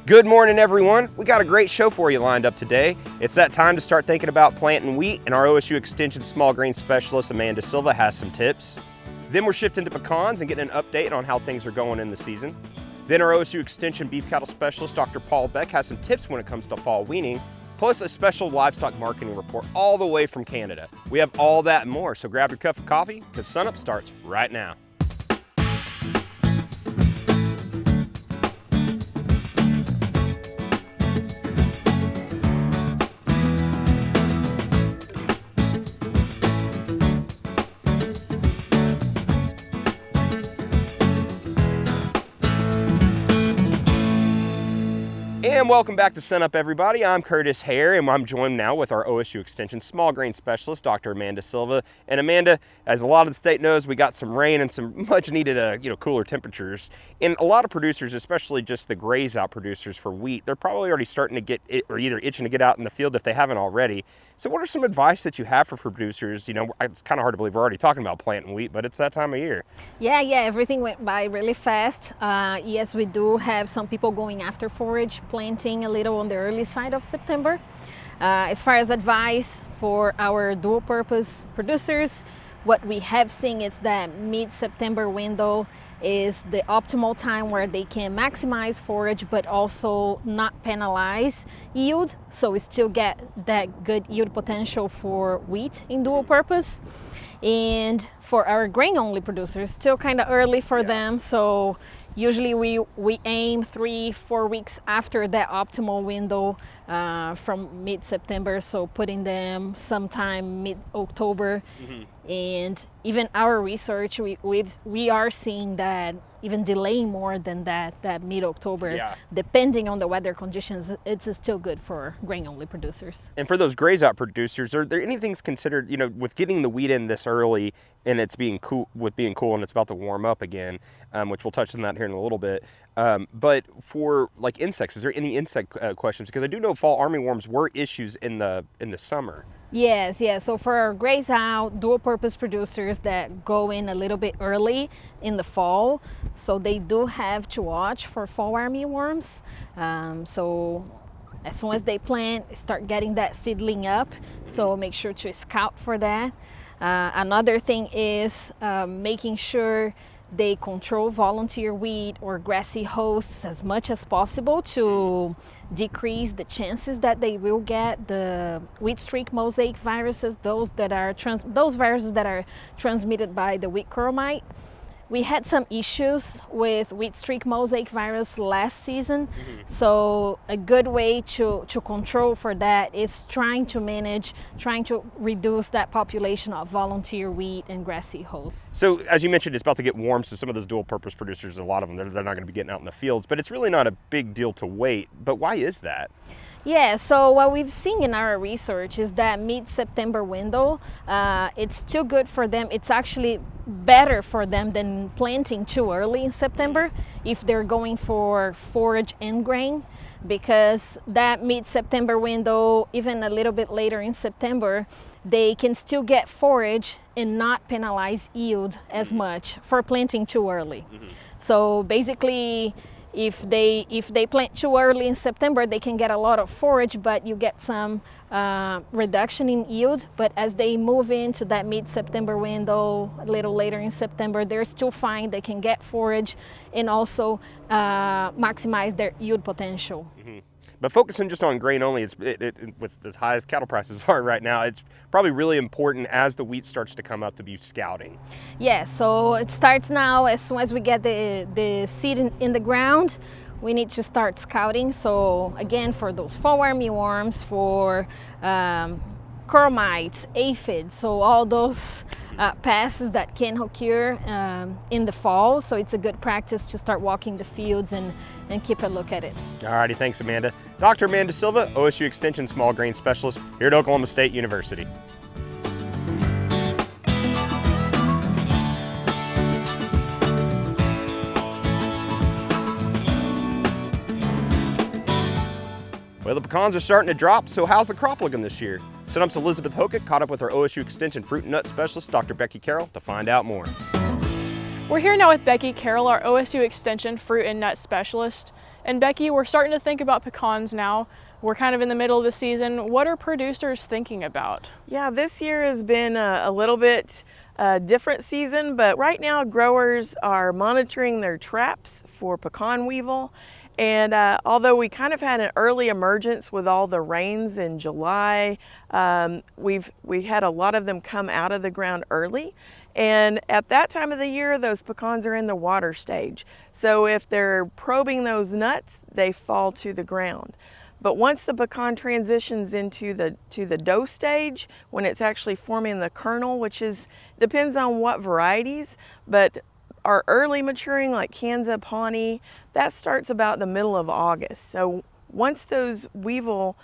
Good morning, everyone. We got a great show for you lined up today. It's that time to start thinking about planting wheat, and our OSU Extension small grain specialist, Amanda Silva, has some tips. Then we're shifting to pecans and getting an update on how things are going in the season. Then our OSU Extension beef cattle specialist, Dr. Beck, has some tips when it comes to fall weaning, plus a special livestock marketing report all the way from Canada. We have all that and more, so grab your cup of coffee, because SUNUP starts right now. And welcome back to SUNUP, everybody. I'm Curtis Hare, and I'm joined now with our OSU Extension small grain specialist, Dr. Amanda Silva. And Amanda, as a lot of the state knows, we got some rain and some much needed, cooler temperatures. And a lot of producers, especially just the graze-out producers for wheat, they're probably already starting to get it, or either itching to get out in the field if they haven't already. So what are some advice that you have for producers? You know, it's kind of hard to believe we're already talking about planting wheat, but it's that time of year. Yeah, everything went by really fast. Yes, we do have some people going after forage, planting a little on the early side of September. As far as advice for our dual purpose producers, what we have seen is that mid-September window is the optimal time where they can maximize forage but also not penalize yield, so we still get that good yield potential for wheat in dual purpose. And for our grain only producers, still kind of early for them, so usually we aim 3-4 weeks after that optimal window from mid-September, so putting them sometime mid-October. And even our research, we are seeing that even delaying more than that mid-October, depending on the weather conditions, it's still good for grain-only producers. And for those graze-out producers, are there any things considered, you know, with getting the wheat in this early and it's being cool, and it's about to warm up again, which we'll touch on that here in a little bit. But for like insects, is there any insect questions? Because I do know fall armyworms were issues in the summer. Yes. So for our graze-out dual purpose producers that go in a little bit early in the fall, so they do have to watch for fall armyworms. So as soon as they plant, start getting that seedling up, so make sure to scout for that. Another thing is making sure they control volunteer weed or grassy hosts as much as possible to decrease the chances that they will get the wheat streak mosaic viruses, those viruses that are transmitted by the wheat curl mite. We had some issues with wheat streak mosaic virus last season, so a good way to control for that is trying to reduce that population of volunteer wheat and grassy hosts. So as you mentioned, it's about to get warm, so some of those dual purpose producers, a lot of them, they're not going to be getting out in the fields, but it's really not a big deal to wait. But why is that? Yeah, so what we've seen in our research is that mid-September window, it's still good for them. It's actually better for them than planting too early in September if they're going for forage and grain, because that mid-September window, even a little bit later in September, they can still get forage and not penalize yield as much for planting too early. So basically, if they plant too early in September, they can get a lot of forage, but you get some reduction in yield. But as they move into that mid-September window, a little later in September, they're still fine. They can get forage and also maximize their yield potential. But focusing just on grain only, with as high as cattle prices are right now, it's probably really important as the wheat starts to come up to be scouting. Yeah, so it starts now. As soon as we get the seed in the ground, we need to start scouting. So again, for those fall armyworms, for curl mites, aphids, so all those pests that can occur in the fall. So it's a good practice to start walking the fields and keep a look at it. Alrighty, thanks Amanda. Dr. Amanda Silva, OSU Extension small grain specialist here at Oklahoma State University. Well, the pecans are starting to drop, so how's the crop looking this year? SUNUP's Elizabeth Hocutt caught up with our OSU Extension fruit and nut specialist, Dr. Becky Carroll, to find out more. We're here now with Becky Carroll, our OSU Extension fruit and nut specialist. And Becky, we're starting to think about pecans now. We're kind of in the middle of the season. What are producers thinking about? Yeah, this year has been a little bit different season, but right now growers are monitoring their traps for pecan weevil. And although we kind of had an early emergence with all the rains in July, we had a lot of them come out of the ground early. And at that time of the year, those pecans are in the water stage. So if they're probing those nuts, they fall to the ground. But once the pecan transitions into the dough stage, when it's actually forming the kernel, which depends on what varieties, but our early maturing like Kansas, Pawnee, that starts about the middle of August. So once those weevil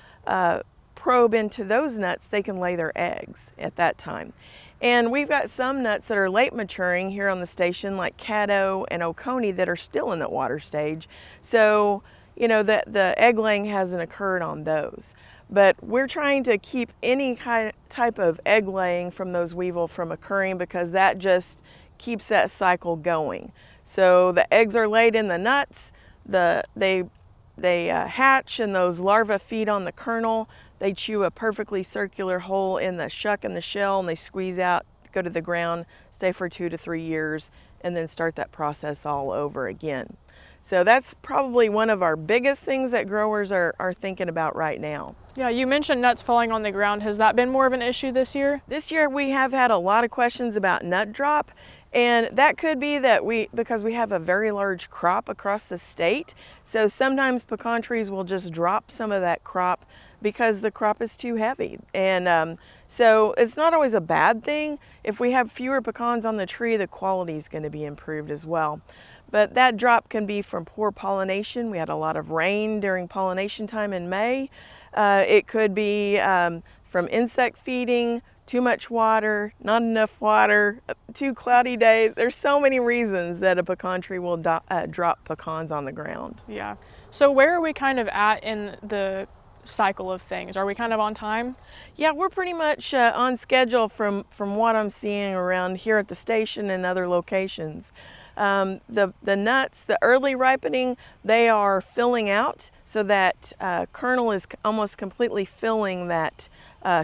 probe into those nuts, they can lay their eggs at that time. And we've got some nuts that are late maturing here on the station, like Caddo and Oconee, that are still in the water stage. So, you know, the egg laying hasn't occurred on those. But we're trying to keep any type of egg laying from those weevil from occurring, because that just keeps that cycle going. So the eggs are laid in the nuts, they hatch, and those larvae feed on the kernel. They chew a perfectly circular hole in the shuck and the shell, and they squeeze out, go to the ground, stay for 2 to 3 years, and then start that process all over again. So that's probably one of our biggest things that growers are thinking about right now. Yeah, you mentioned nuts falling on the ground. Has that been more of an issue this year? This year we have had a lot of questions about nut drop, and that could be that because we have a very large crop across the state. So sometimes pecan trees will just drop some of that crop because the crop is too heavy. And so it's not always a bad thing. If we have fewer pecans on the tree, the quality is going to be improved as well. But that drop can be from poor pollination. We had a lot of rain during pollination time in May. It could be from insect feeding, too much water, not enough water, too cloudy days. There's so many reasons that a pecan tree will drop pecans on the ground. Yeah. So where are we kind of at in the cycle of things? Are we kind of on time? Yeah, we're pretty much on schedule from what I'm seeing around here at the station and other locations. The nuts, the early ripening, they are filling out, so that kernel is almost completely filling that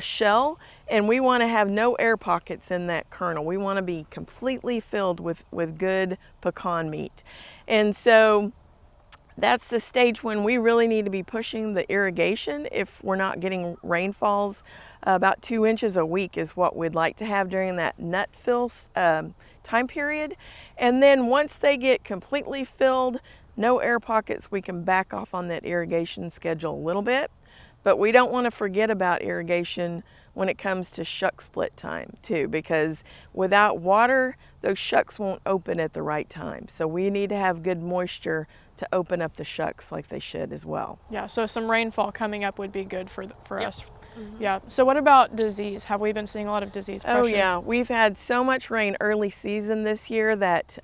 shell, and we want to have no air pockets in that kernel. We want to be completely filled with good pecan meat. And so that's the stage when we really need to be pushing the irrigation if we're not getting rainfalls. About 2 inches a week is what we'd like to have during that nut fill time period. And then once they get completely filled, no air pockets, we can back off on that irrigation schedule a little bit. But we don't want to forget about irrigation when it comes to shuck split time too, because without water, those shucks won't open at the right time. So we need to have good moisture to open up the shucks like they should as well. Yeah, so some rainfall coming up would be good for us. Mm-hmm. Yeah, so what about disease? Have we been seeing a lot of disease pressure? Oh yeah, we've had so much rain early season this year that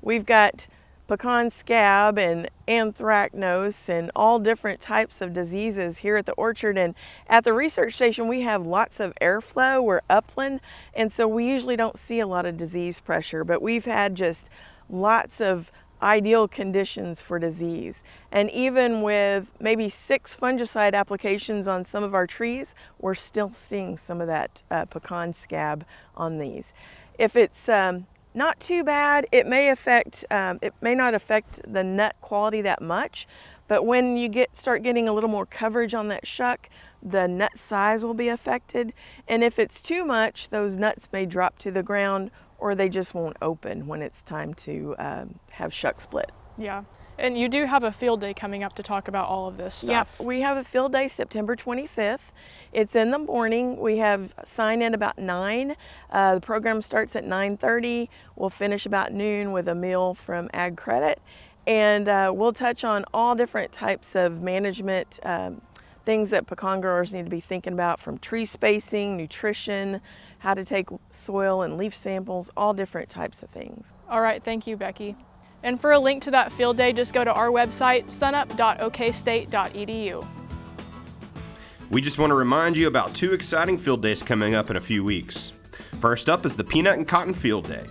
we've got pecan scab and anthracnose and all different types of diseases here at the orchard. And at the research station, we have lots of airflow. We're upland, and so we usually don't see a lot of disease pressure, but we've had just lots of ideal conditions for disease. And even with maybe 6 fungicide applications on some of our trees, we're still seeing some of that pecan scab on these. If it's not too bad, it may not affect the nut quality that much, but when you start getting a little more coverage on that shuck, the nut size will be affected. And if it's too much, those nuts may drop to the ground, or they just won't open when it's time to have shuck split. Yeah, and you do have a field day coming up to talk about all of this stuff. Yeah, we have a field day September 25th. It's in the morning. We have sign in about 9. The program starts at 9:30. We'll finish about noon with a meal from Ag Credit. And we'll touch on all different types of management things that pecan growers need to be thinking about, from tree spacing, nutrition, how to take soil and leaf samples, all different types of things. All right, thank you, Becky. And for a link to that field day, just go to our website, sunup.okstate.edu. We just want to remind you about 2 exciting field days coming up in a few weeks. First up is the Peanut and Cotton Field Day.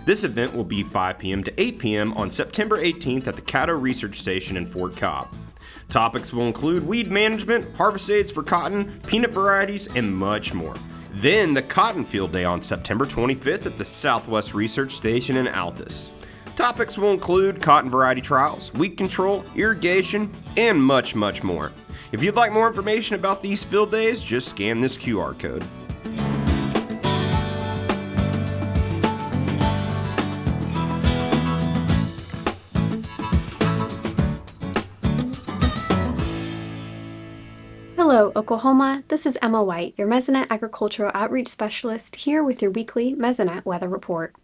This event will be 5 p.m. to 8 p.m. on September 18th at the Caddo Research Station in Fort Cobb. Topics will include weed management, harvest aids for cotton, peanut varieties, and much more. Then the Cotton Field Day on September 25th at the Southwest Research Station in Altus. Topics will include cotton variety trials, weed control, irrigation, and much, much more. If you'd like more information about these field days, just scan this QR code. Hello, Oklahoma. This is Emma White, your Mesonet Agricultural Outreach Specialist, here with your weekly Mesonet Weather Report.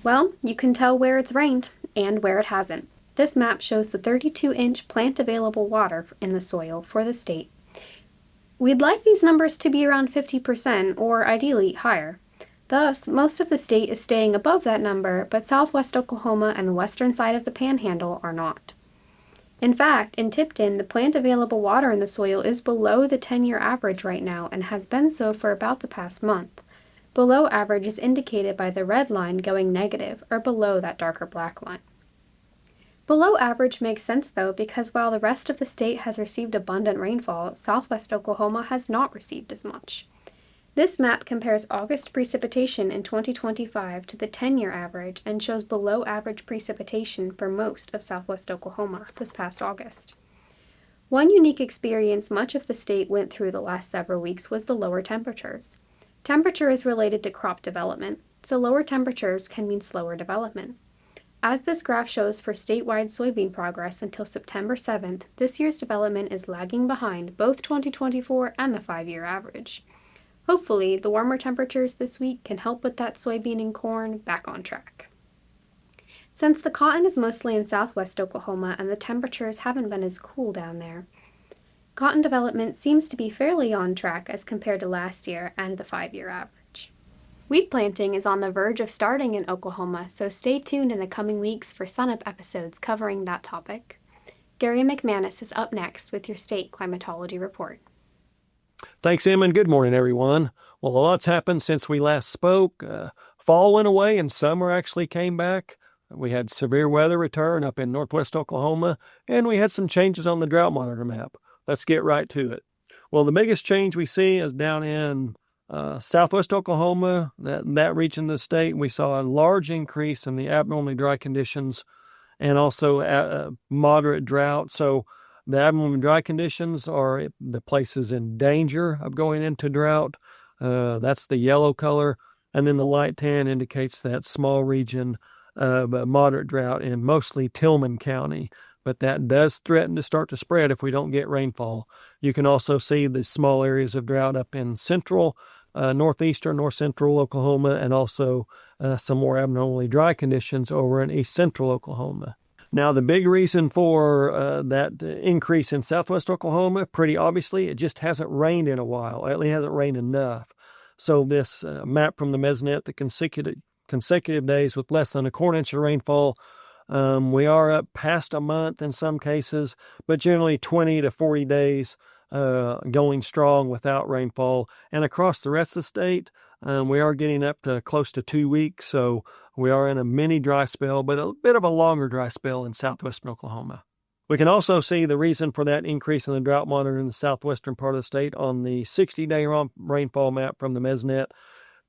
Well, you can tell where it's rained and where it hasn't. This map shows the 32-inch plant available water in the soil for the state. We'd like these numbers to be around 50% or ideally higher. Thus, most of the state is staying above that number, but southwest Oklahoma and the western side of the Panhandle are not. In fact, in Tipton, the plant available water in the soil is below the 10-year average right now and has been so for about the past month. Below average is indicated by the red line going negative, or below that darker black line. Below average makes sense though, because while the rest of the state has received abundant rainfall, southwest Oklahoma has not received as much. This map compares August precipitation in 2025 to the 10-year average and shows below average precipitation for most of southwest Oklahoma this past August. One unique experience much of the state went through the last several weeks was the lower temperatures. Temperature is related to crop development, so lower temperatures can mean slower development. As this graph shows for statewide soybean progress until September 7th, this year's development is lagging behind both 2024 and the 5-year average. Hopefully, the warmer temperatures this week can help put that soybean and corn back on track. Since the cotton is mostly in southwest Oklahoma and the temperatures haven't been as cool down there, cotton development seems to be fairly on track as compared to last year and the 5-year average. Wheat planting is on the verge of starting in Oklahoma, so stay tuned in the coming weeks for SUNUP episodes covering that topic. Gary McManus is up next with your state climatology report. Thanks, Em, and good morning, everyone. Well, a lot's happened since we last spoke. Fall went away and summer actually came back. We had severe weather return up in northwest Oklahoma, and we had some changes on the drought monitor map. Let's get right to it. Well, the biggest change we see is down in southwest Oklahoma, that region of the state. We saw a large increase in the abnormally dry conditions and also moderate drought. So the abnormally dry conditions are the places in danger of going into drought. That's the yellow color. And then the light tan indicates that small region of moderate drought in mostly Tillman County. But that does threaten to start to spread if we don't get rainfall. You can also see the small areas of drought up in central, northeastern, north central Oklahoma, and also some more abnormally dry conditions over in east central Oklahoma. Now, the big reason for that increase in southwest Oklahoma, pretty obviously, it just hasn't rained in a while. It hasn't rained enough. So this map from the Mesonet, the consecutive days with less than a quarter inch of rainfall, we are up past a month in some cases, but generally 20 to 40 days going strong without rainfall. And across the rest of the state, we are getting up to close to 2 weeks, so we are in a mini dry spell, but a bit of a longer dry spell in southwestern Oklahoma. We can also see the reason for that increase in the drought monitor in the southwestern part of the state on the 60-day rainfall map from the Mesonet.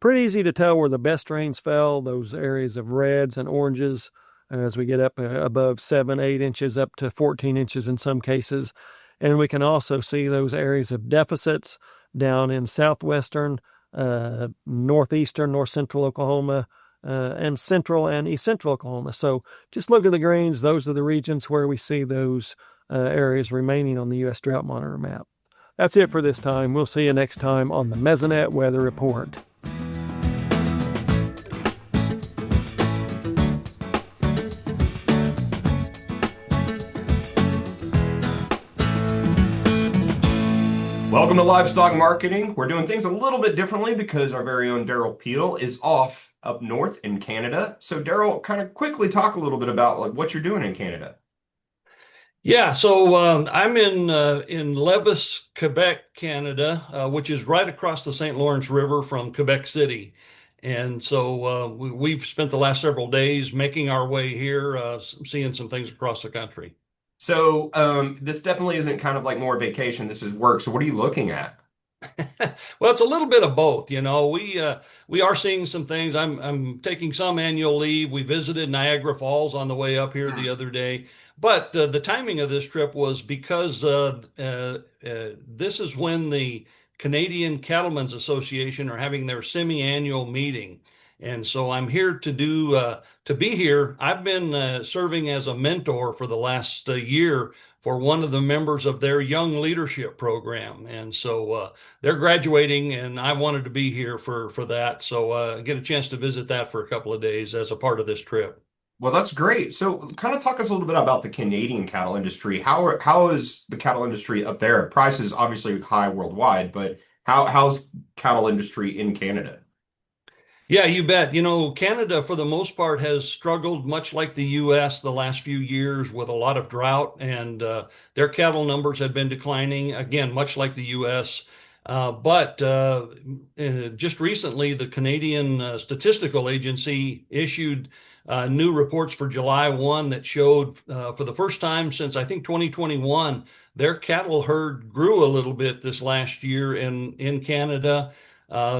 Pretty easy to tell where the best rains fell, those areas of reds and oranges, as we get up above 7, 8 inches, up to 14 inches in some cases. And we can also see those areas of deficits down in southwestern, northeastern, north central Oklahoma, and central and east central Oklahoma. So just look at the greens. Those are the regions where we see those areas remaining on the U.S. Drought Monitor map. That's it for this time. We'll see you next time on the Mesonet Weather Report. Welcome to Livestock Marketing. We're doing things a little bit differently because our very own Derrell Peel is off up north in Canada. So Derrell, kind of quickly talk a little bit about what you're doing in Canada. Yeah, so I'm in Lévis, Quebec, Canada, which is right across the St. Lawrence River from Quebec City. And so we've spent the last several days making our way here, seeing some things across the country. So this definitely isn't kind of like more vacation. This is work. So what are you looking at? Well, it's a little bit of both. We are seeing some things. I'm taking some annual leave. We visited Niagara Falls on the way up here the other day, but the timing of this trip was because this is when the Canadian Cattlemen's Association are having their semi-annual meeting. And so I'm here to be here. I've been serving as a mentor for the last year for one of the members of their young leadership program. And so they're graduating, and I wanted to be here for that. So get a chance to visit that for a couple of days as a part of this trip. Well, that's great. So kind of talk us a little bit about the Canadian cattle industry. How is the cattle industry up there? Price is obviously high worldwide, but how's cattle industry in Canada? Yeah, you bet. Canada, for the most part, has struggled much like the U.S. the last few years with a lot of drought, and their cattle numbers have been declining, again, much like the U.S. But just recently, the Canadian Statistical Agency issued new reports for July 1 that showed for the first time since, I think, 2021, their cattle herd grew a little bit this last year in Canada.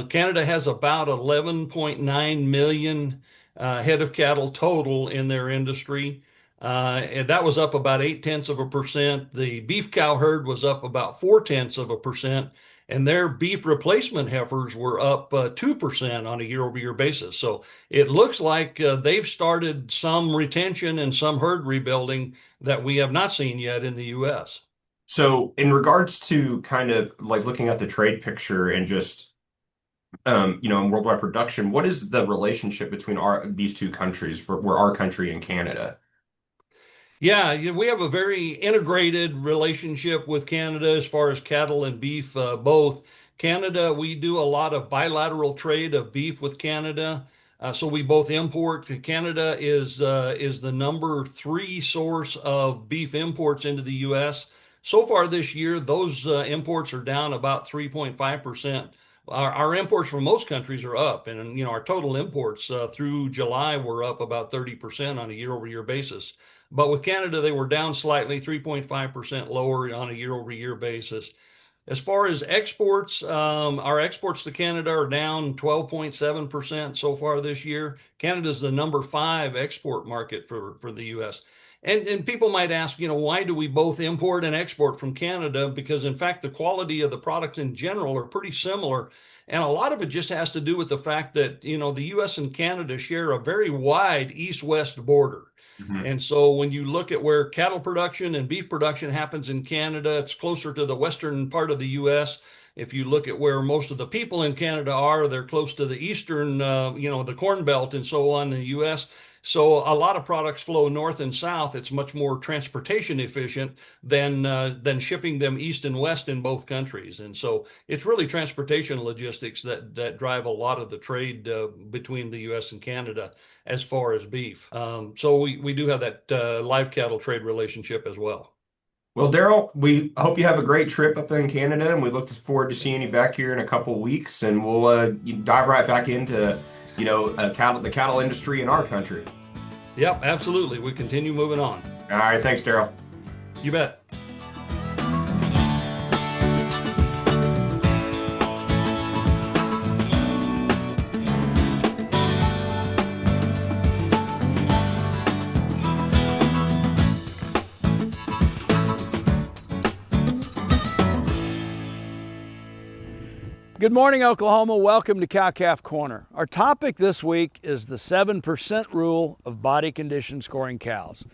Canada has about 11.9 million head of cattle total in their industry. And that was up about 0.8%. The beef cow herd was up about 0.4%. And their beef replacement heifers were up 2% on a year-over-year basis. So it looks like they've started some retention and some herd rebuilding that we have not seen yet in the U.S. So in regards to kind of like looking at the trade picture and just in worldwide production, what is the relationship between these two countries for our country and Canada? Yeah, we have a very integrated relationship with Canada as far as cattle and beef, both. Canada, we do a lot of bilateral trade of beef with Canada. So we both import. Canada is the number 3 source of beef imports into the U.S. So far this year, those imports are down about 3.5%. Our imports from most countries are up, and our total imports through July were up about 30% on a year-over-year basis. But with Canada, they were down slightly, 3.5% lower on a year-over-year basis. As far as exports, our exports to Canada are down 12.7% so far this year. Canada is the number 5 export market for the U.S. And people might ask, why do we both import and export from Canada? Because in fact, the quality of the products in general are pretty similar. And a lot of it just has to do with the fact that, the U.S. and Canada share a very wide east-west border. Mm-hmm. And so when you look at where cattle production and beef production happens in Canada, it's closer to the western part of the U.S. If you look at where most of the people in Canada are, they're close to the eastern, the Corn Belt and so on in the U.S. So a lot of products flow north and south. It's much more transportation efficient than shipping them east and west in both countries. And so it's really transportation logistics that drive a lot of the trade between the U.S. and Canada as far as beef. So we do have that live cattle trade relationship as well. Well, Derrell, we hope you have a great trip up in Canada, and we look forward to seeing you back here in a couple weeks, and we'll dive right back into the cattle industry in our country. Yep, absolutely. We continue moving on. All right, thanks, Derrell. You bet. Good morning, Oklahoma. Welcome to Cow-Calf Corner. Our topic this week is the 7% rule of body condition scoring cows.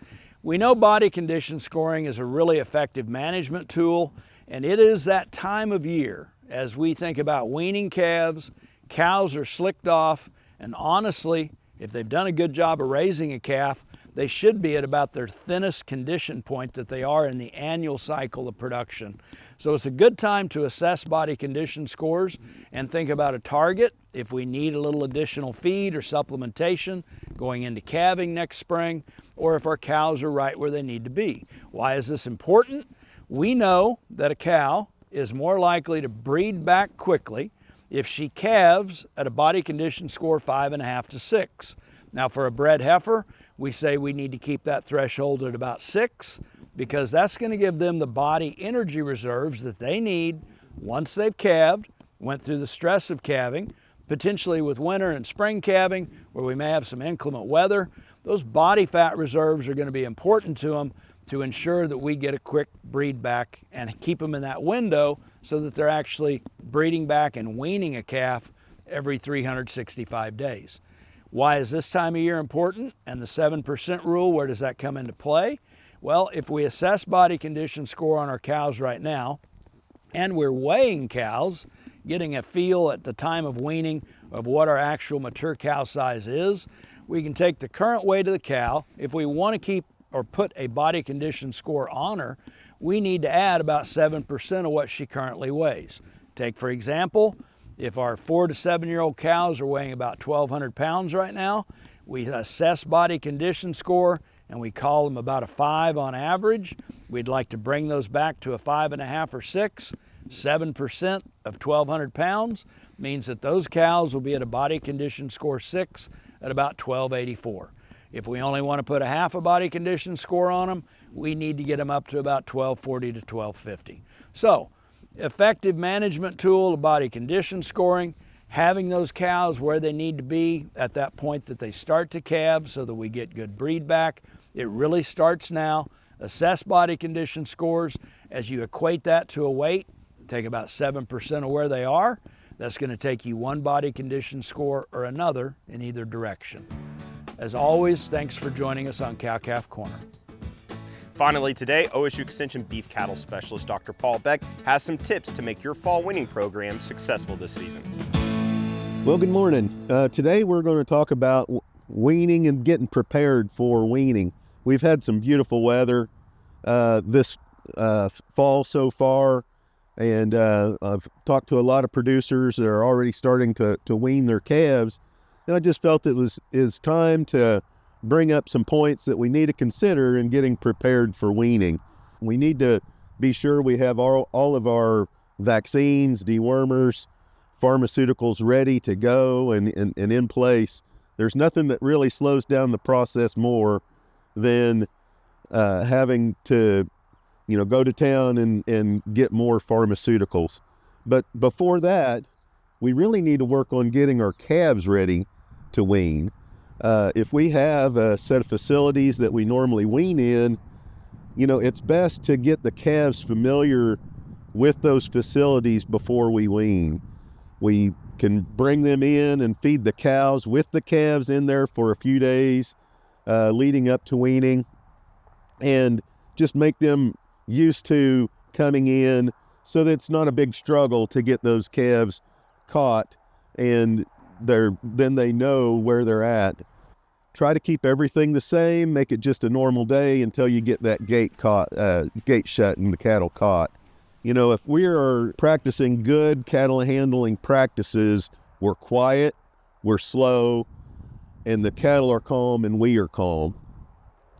We know body condition scoring is a really effective management tool, and it is that time of year as we think about weaning calves. Cows are slicked off, and honestly, if they've done a good job of raising a calf, they should be at about their thinnest condition point that they are in the annual cycle of production. So it's a good time to assess body condition scores and think about a target if we need a little additional feed or supplementation going into calving next spring, or if our cows are right where they need to be. Why is this important? We know that a cow is more likely to breed back quickly if she calves at a body condition score 5.5 to 6. Now for a bred heifer, we say we need to keep that threshold at about 6 because that's going to give them the body energy reserves that they need once they've calved, went through the stress of calving, potentially with winter and spring calving where we may have some inclement weather. Those body fat reserves are going to be important to them to ensure that we get a quick breed back and keep them in that window so that they're actually breeding back and weaning a calf every 365 days. Why is this time of year important? And the 7% rule, where does that come into play? Well, if we assess body condition score on our cows right now, and we're weighing cows, getting a feel at the time of weaning of what our actual mature cow size is, we can take the current weight of the cow. If we want to keep or put a body condition score on her, we need to add about 7% of what she currently weighs. Take, for example, if our 4 to 7 year old cows are weighing about 1,200 pounds right now, we assess body condition score and we call them about a 5 on average. We'd like to bring those back to a 5.5 or 6. 7% of 1,200 pounds means that those cows will be at a body condition score 6 at about 1284. If we only want to put a half a body condition score on them, we need to get them up to about 1240 to 1250. So, effective management tool of body condition scoring, having those cows where they need to be at that point that they start to calve so that we get good breed back. It really starts now. Assess body condition scores. As you equate that to a weight, take about 7% of where they are. That's going to take you one body condition score or another in either direction. As always, thanks for joining us on Cow-Calf Corner. Finally today, OSU Extension beef cattle specialist Dr. Paul Beck has some tips to make your fall weaning program successful this season. Well, good morning. Today we're going to talk about weaning and getting prepared for weaning. We've had some beautiful weather this fall so far, and I've talked to a lot of producers that are already starting to wean their calves, and I just felt it's time to bring up some points that we need to consider in getting prepared for weaning. We need to be sure we have all of our vaccines, dewormers, pharmaceuticals ready to go and in place. There's nothing that really slows down the process more than having to go to town and get more pharmaceuticals. But before that, we really need to work on getting our calves ready to wean. If we have a set of facilities that we normally wean in, it's best to get the calves familiar with those facilities before we wean. We can bring them in and feed the cows with the calves in there for a few days leading up to weaning, and just make them used to coming in so that it's not a big struggle to get those calves caught, and then they know where they're at. Try to keep everything the same, make it just a normal day until you get that gate shut and the cattle caught. If we are practicing good cattle handling practices, we're quiet, we're slow, and the cattle are calm and we are calm.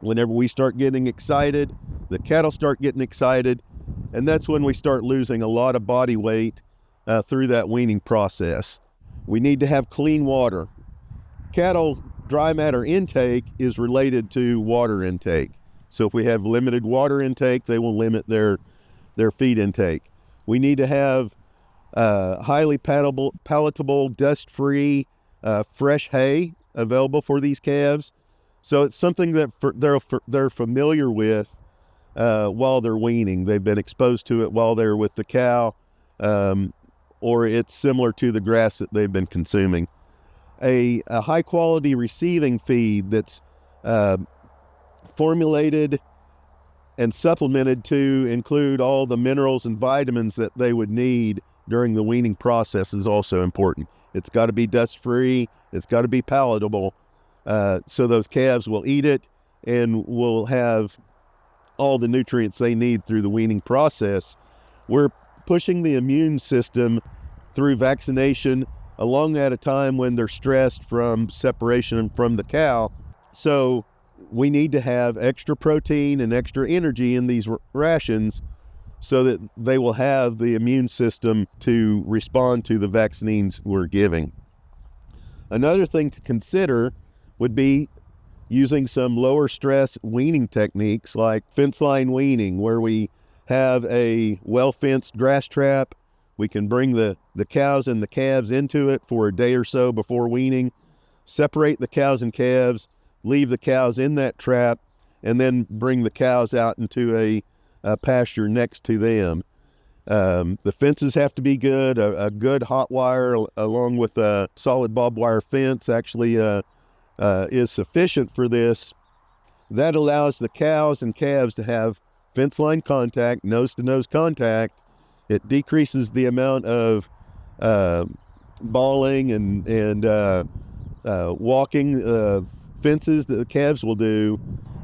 Whenever we start getting excited, the cattle start getting excited, and that's when we start losing a lot of body weight through that weaning process. We need to have clean water. Cattle dry matter intake is related to water intake. So if we have limited water intake, they will limit their feed intake. We need to have highly palatable, dust-free, fresh hay available for these calves. So it's something that they're familiar with while they're weaning. They've been exposed to it while they're with the cow, or it's similar to the grass that they've been consuming. A high-quality receiving feed that's formulated and supplemented to include all the minerals and vitamins that they would need during the weaning process is also important. It's got to be dust-free, it's got to be palatable, so those calves will eat it and will have all the nutrients they need through the weaning process. We're pushing the immune system through vaccination along at a time when they're stressed from separation from the cow. So we need to have extra protein and extra energy in these rations so that they will have the immune system to respond to the vaccines we're giving. Another thing to consider would be using some lower stress weaning techniques like fence line weaning, where we have a well-fenced grass trap. We can bring the cows and the calves into it for a day or so before weaning, separate the cows and calves, leave the cows in that trap, and then bring the cows out into a pasture next to them. The fences have to be good. A good hot wire along with a solid barbed wire fence actually is sufficient for this. That allows the cows and calves to have fence line contact, nose-to-nose contact. It decreases the amount of bawling and walking fences that the calves will do.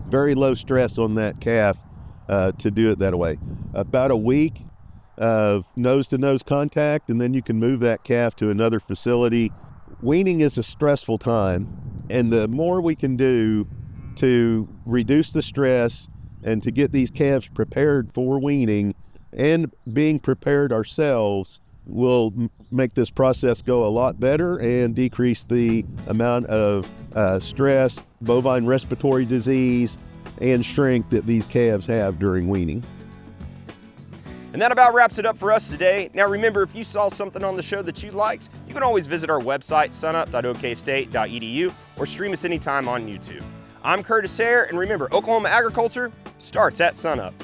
Very low stress on that calf to do it that way. About a week of nose-to-nose contact, and then you can move that calf to another facility. Weaning is a stressful time, and the more we can do to reduce the stress and to get these calves prepared for weaning and being prepared ourselves will make this process go a lot better and decrease the amount of stress, bovine respiratory disease, and shrink that these calves have during weaning. And that about wraps it up for us today. Now remember, if you saw something on the show that you liked, you can always visit our website, sunup.okstate.edu, or stream us anytime on YouTube. I'm Curtis Hare, and remember, Oklahoma agriculture starts at sunup.